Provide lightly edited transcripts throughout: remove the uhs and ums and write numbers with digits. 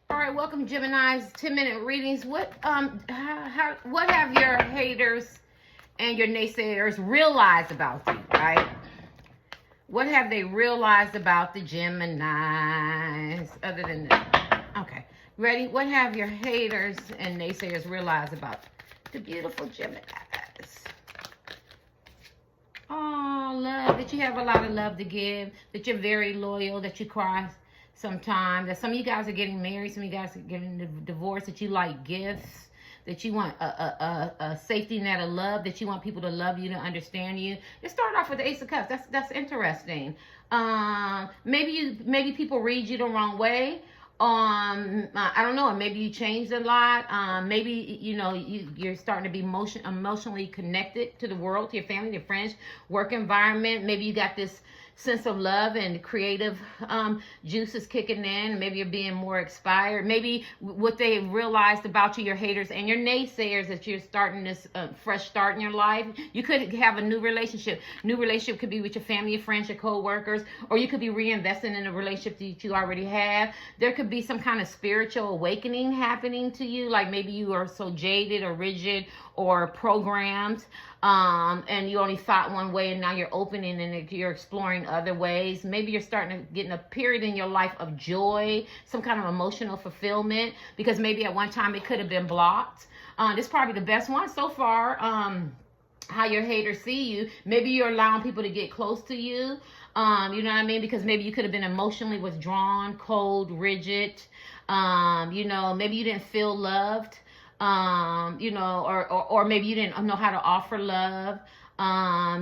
All right, welcome Gemini's 10-minute readings. What what have your haters and your naysayers realized about you, right? What have they realized about the Geminis other than this? Okay, ready? What have your haters and naysayers realized about the beautiful Geminis? Oh, love, that you have a lot of love to give, that you're very loyal, that you cry sometimes, that some of you guys are getting married, some of you guys are getting divorced, that you like gifts, that you want a safety net of love, that you want people to love you, to understand you. It started off with the Ace of Cups. That's interesting. Maybe people read you the wrong way. I don't know, maybe you changed a lot. Maybe you're starting to be emotionally connected to the world, to your family, your friends, work environment. Maybe you got this sense of love and creative juices kicking in. Maybe you're being more inspired. Maybe what they realized about you, your haters and your naysayers, that you're starting this fresh start in your life. You could have a new relationship. New relationship could be with your family, your friends, your co-workers, or you could be reinvesting in a relationship that you already have. There could be some kind of spiritual awakening happening to you, like maybe you are so jaded or rigid or programmed, and you only thought one way, and now you're opening and you're exploring other ways. Maybe you're starting to get in a period in your life of joy, some kind of emotional fulfillment, because maybe at one time it could have been blocked. This is probably the best one so far. How your haters see you. Maybe you're allowing people to get close to you. You know what I mean? Because maybe you could have been emotionally withdrawn, cold, rigid. Maybe you didn't feel loved. Or maybe you didn't know how to offer love.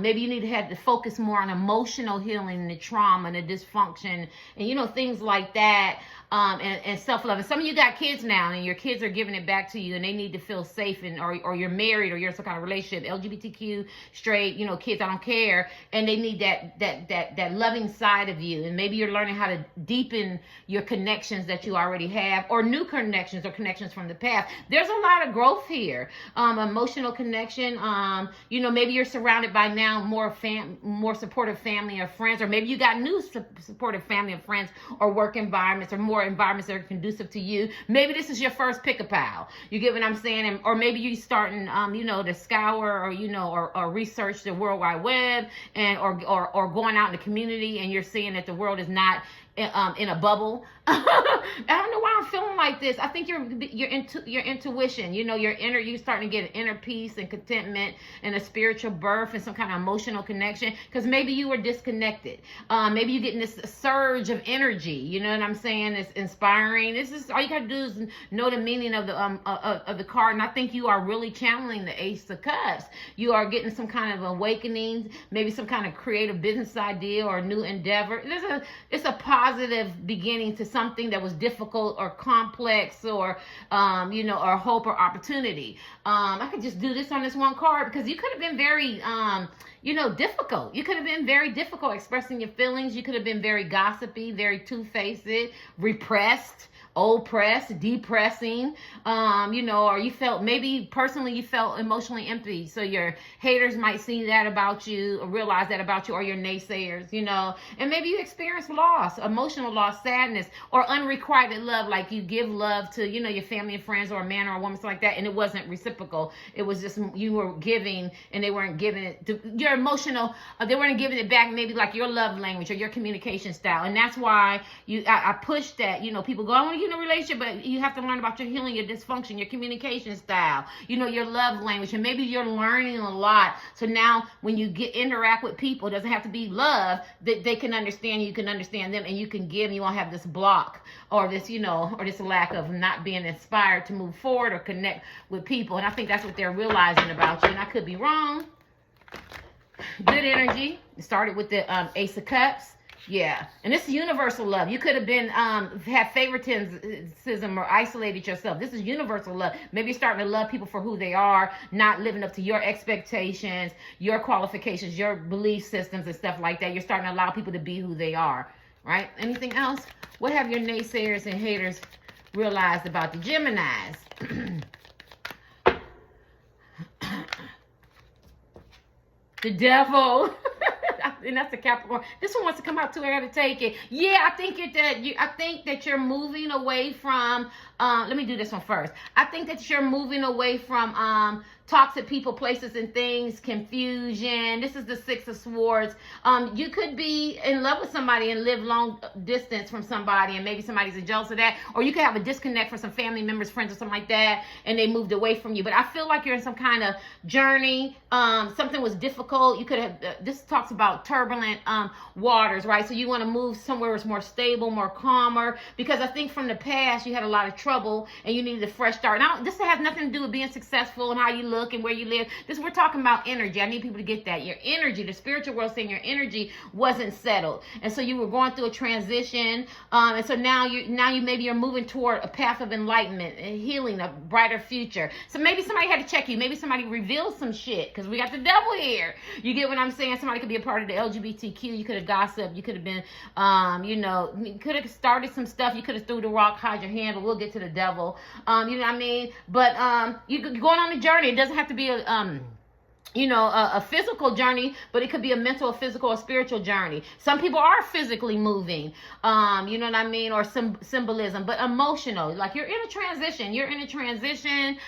Maybe you had to focus more on emotional healing and the trauma and the dysfunction and, things like that. And self-love. And some of you got kids now, and your kids are giving it back to you, and they need to feel safe, or you're married, or you're in some kind of relationship, LGBTQ, straight, kids, I don't care, and they need that loving side of you. And maybe you're learning how to deepen your connections that you already have, or new connections, or connections from the past. There's a lot of growth here. Emotional connection. Maybe you're surrounded by now more supportive family or friends, or maybe you got new supportive family and friends, or work environments, or more environments that are conducive to you. Maybe this is your first pick-a-pal. You get what I'm saying? Or maybe you're starting, to scour, or research the World Wide Web, and or going out in the community, and you're seeing that the world is not in a bubble. I don't know why I'm feeling like this. I think your intuition, you're starting to get an inner peace and contentment and a spiritual birth and some kind of emotional connection, because maybe you were disconnected. Maybe you're getting this surge of energy, you know what I'm saying? It's inspiring. This is all you gotta do is know the meaning of the card, and I think you are really channeling the Ace of Cups. You are getting some kind of awakening, maybe some kind of creative business idea or new endeavor. It's a positive beginning to something that was difficult or complex, or or hope or opportunity. I could just do this on this one card, because you could have been very difficult. You could have been very difficult expressing your feelings. You could have been very gossipy, very two-faced, repressed, oppressed, depressing, or you felt, maybe personally you felt emotionally empty. So your haters might see that about you, or realize that about you, or your naysayers, and maybe you experienced loss, emotional loss, sadness, or unrequited love, like you give love to, your family and friends, or a man or a woman, something like that, and it wasn't reciprocal. It was just, you were giving, and they weren't giving it to your emotional, they weren't giving it back, maybe like your love language or your communication style. And that's why I push that, people go, I want to get in a relationship, but you have to learn about your healing, your dysfunction, your communication style, your love language, and maybe you're learning a lot. So now when you interact with people, it doesn't have to be love, that they can understand you, can understand them, and you can give, and you won't have this block, or this, or this lack of not being inspired to move forward or connect with people. And I think that's what they're realizing about you, and I could be wrong. Good energy. It started with the Ace of Cups. Yeah, and this is universal love. You could have been have favoritism or isolated yourself. This is universal love. Maybe you're starting to love people for who they are, not living up to your expectations, your qualifications, your belief systems, and stuff like that. You're starting to allow people to be who they are, right? Anything else? What have your naysayers and haters realized about the Geminis? The devil. And that's the Capricorn. This one wants to come out too. I got to take it. Yeah, I think that you're moving away from. Let me do this one first. I think that you're moving away from toxic people, places, and things, confusion. This is the Six of Swords. You could be in love with somebody and live long distance from somebody, and maybe somebody's jealous of that, or you could have a disconnect from some family members, friends, or something like that, and they moved away from you. But I feel like you're in some kind of journey. Something was difficult. You could have. This talks about turbulent waters, right? So you want to move somewhere where it's more stable, more calmer, because I think from the past you had a lot of trouble and you needed a fresh start. Now, this has nothing to do with being successful and how you look and where you live. We're talking about energy. I need people to get that. Your energy, the spiritual world saying your energy wasn't settled. And so you were going through a transition. And so now you maybe you're moving toward a path of enlightenment and healing, a brighter future. So maybe somebody had to check you. Maybe somebody revealed some shit, because we got the devil here. You get what I'm saying? Somebody could be a part of the LGBTQ. You could have gossiped. You could have been, you could have started some stuff. You could have threw the rock, hide your hand, but we'll get to the devil. You know what I mean? But you're going on a journey. It doesn't have to be a physical journey, but it could be a mental, a physical, or spiritual journey. Some people are physically moving, you know what I mean, or some symbolism, but emotional. Like you're in a transition. You're in a transition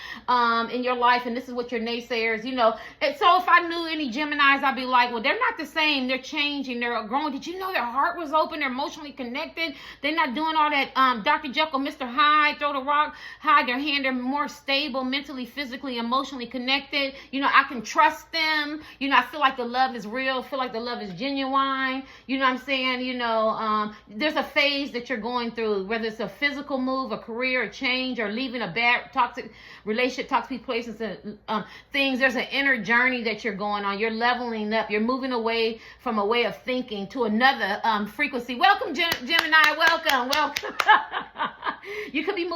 in your life, and this is what your naysayers, And so if I knew any Geminis, I'd be like, well, they're not the same. They're changing. They're growing. Did you know their heart was open? They're emotionally connected. They're not doing all that Dr. Jekyll, Mr. Hyde, throw the rock, hide their hand. They're more stable, mentally, physically, emotionally connected. I can trust them. I feel like the love is real. I feel like the love is genuine. You know what I'm saying? There's a phase that you're going through, whether it's a physical move, a career, a change, or leaving a bad toxic relationship, toxic places, and things. There's an inner journey that you're going on. You're leveling up. You're moving away from a way of thinking to another frequency. Welcome, Gemini. Welcome. You could be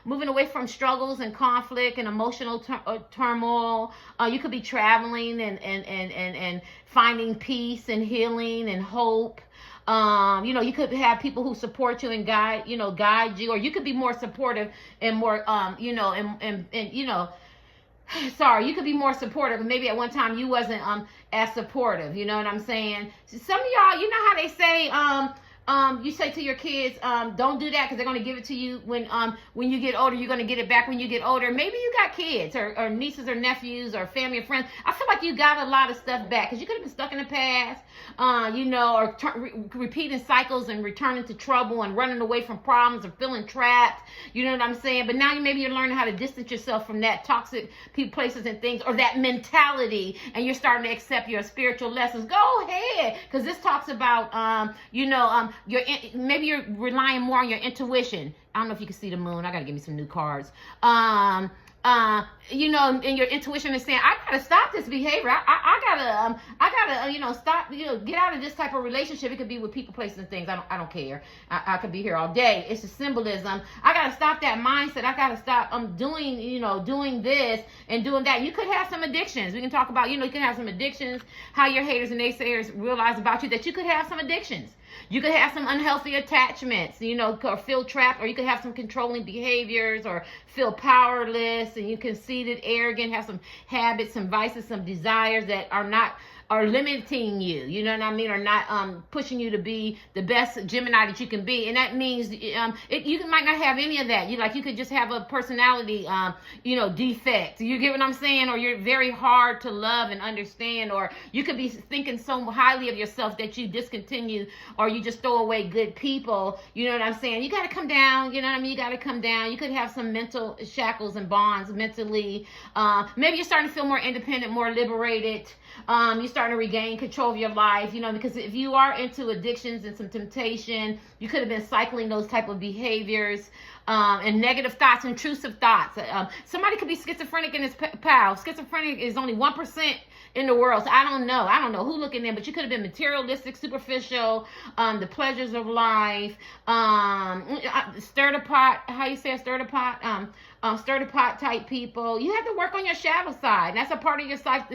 moving away from struggles and conflict and emotional turmoil. You could be traveling and finding peace and healing and hope. You could have people who support you and guide you, or you could be more supportive and more, sorry, you could be more supportive, and maybe at one time you wasn't as supportive. You know what I'm saying? Some of y'all, you know how they say, you say to your kids, don't do that because they're going to give it to you when you get older. You're going to get it back when you get older. Maybe you got kids or nieces or nephews or family or friends. I feel like you got a lot of stuff back because you could have been stuck in the past, or repeating cycles and returning to trouble and running away from problems or feeling trapped. You know what I'm saying? But now maybe you're learning how to distance yourself from that toxic people, places, and things, or that mentality, and you're starting to accept your spiritual lessons. Go ahead, because this talks about, maybe you're relying more on your intuition. I don't know if you can see the moon. I got to give me some new cards. And your intuition is saying, I gotta stop this behavior. I gotta, stop, get out of this type of relationship. It could be with people, places, and things. I don't care. I could be here all day. It's a symbolism. I gotta stop that mindset. I gotta stop doing this and doing that. You could have some addictions. We can talk about, you can have some addictions, how your haters and naysayers realize about you that you could have some addictions. You could have some unhealthy attachments, or feel trapped, or you could have some controlling behaviors, or feel powerless, and you conceited, arrogant, have some habits, some vices, some desires that are limiting you, you know what I mean, or not pushing you to be the best Gemini that you can be. And that means you might not have any of that. You could just have a personality defect. You get what I'm saying? Or you're very hard to love and understand, or you could be thinking so highly of yourself that you discontinue, or you just throw away good people. You know what I'm saying? You got to come down. You know what I mean? You got to come down. You could have some mental shackles and bonds mentally. Maybe you're starting to feel more independent, more liberated. You're starting to regain control of your life, because if you are into addictions and some temptation, you could have been cycling those type of behaviors, and negative thoughts, intrusive thoughts. Somebody could be schizophrenic in his pal. Schizophrenic is only 1% in the world, so I don't know who looking in, but you could have been materialistic, superficial, the pleasures of life, stir the pot. How you say stir the pot? stir the pot type people. You have to work on your shadow side. And that's a part of your side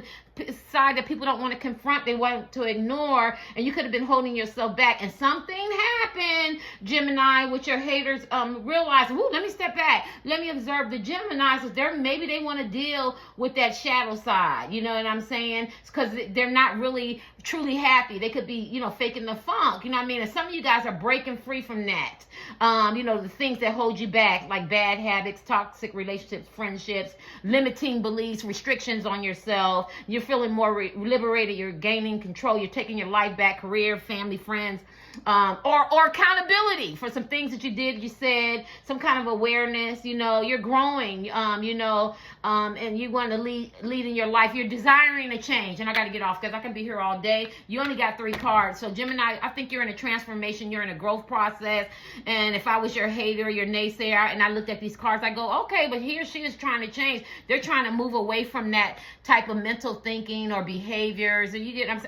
that people don't want to confront. They want to ignore. And you could have been holding yourself back. And something happened, Gemini, with your haters realize, ooh, let me step back. Let me observe the Geminis. Maybe they want to deal with that shadow side. You know what I'm saying? Because they're not really truly happy. They could be, faking the funk. You know what I mean? And some of you guys are breaking free from that. The things that hold you back, like bad habits, toxic relationships, friendships, limiting beliefs, restrictions on yourself. You're feeling more liberated. You're gaining control. You're taking your life back, career, family, friends, or accountability for some things that you did, you said, some kind of awareness. You're growing, and you want to lead in your life. You're desiring a change. And I got to get off because I can be here all day. You only got 3 cards. So Gemini, I think you're in a transformation. You're in a growth process. And if I was your hater, your naysayer, and I looked at these cards, I go, okay, but he or she is trying to change. They're trying to move away from that type of mental thinking or behaviors,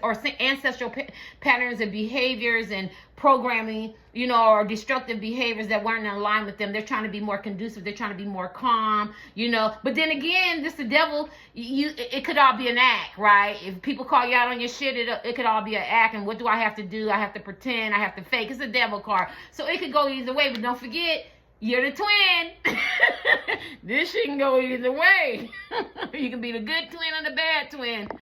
or ancestral patterns and behaviors and programming, or destructive behaviors that weren't in line with them. They're trying to be more conducive. They're trying to be more calm, But then again, this the devil. It could all be an act, right? If people call you out on your shit, it could all be an act. And what do I have to do? I have to pretend. I have to fake. It's a devil card, so it could go either way. But don't forget, you're the twin. This shit can go either way. You can be the good twin or the bad twin.